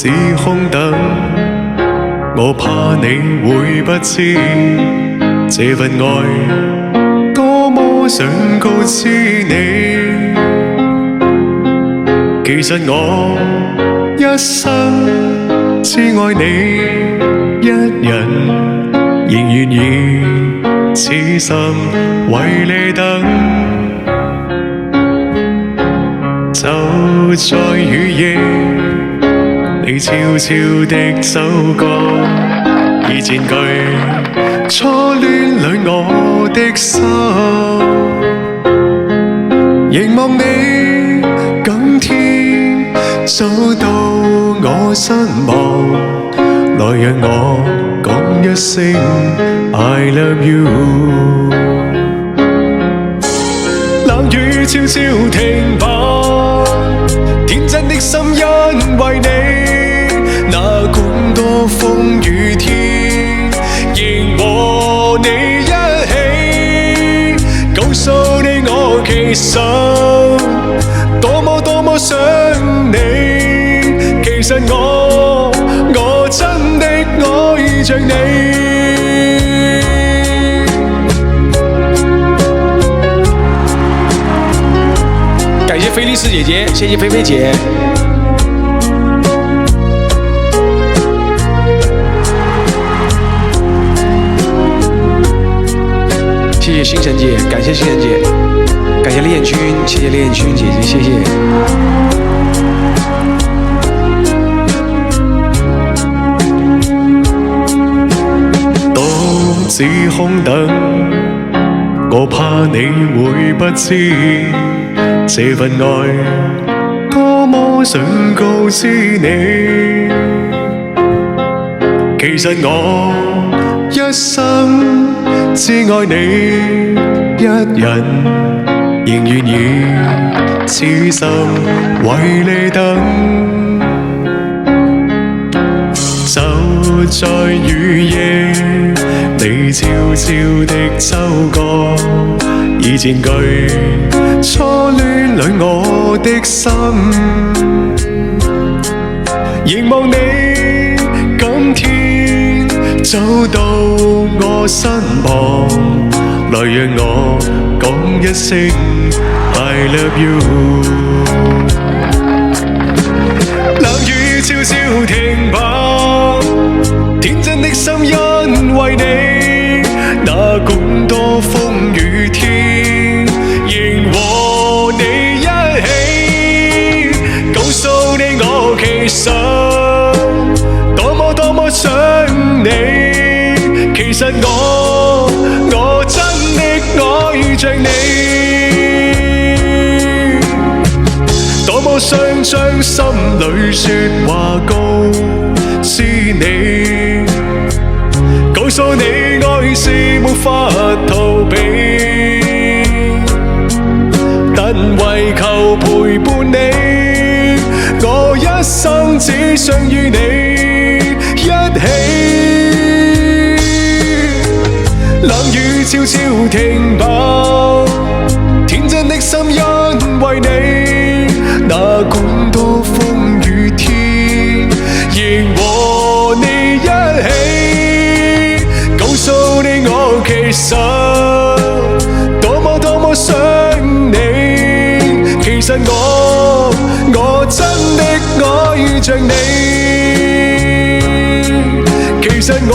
似空等，我怕你會不知這份愛多麼想告知你。其實我一生只愛你一人，仍願意此生為你等。就在雨夜，你悄悄的走過，已佔據初戀裏我的心。凝望你今天走到我身旁，來讓我講一聲 I love you。 冷雨悄悄停吧，天真的心因為你，那管多風雨天，仍和你一起，告訴你我其實多麼多麼想你，其實我真的愛着你。感謝菲莉絲姐姐，謝謝菲菲姐。謝謝星辰姐，感謝星辰姐，感謝戀君，謝謝戀君姐姐，謝謝。獨自空等，我怕你會不知這份愛多麼想告知你。其實我一生只愛你一人，仍願意此生為你等。就在雨夜，你悄悄的走過，已佔據初戀裏我的心。凝望你今天走到我身旁，來讓我講一聲 I love you。 冷雨悄悄停吧，天真的心因為你，那管多風雨天，仍和你一起，告訴你我其實多麼多麼想你，其實我真的愛着你，多麼想將心裏說話告知你，告訴你愛是沒法逃避，但為求陪伴你，我一生只想與你一起。冷雨悄悄停吧，天真的心因為你，那管多風雨天，仍和你一起，告訴你我其實多麼多麼想你，其實我真的愛着你，其實我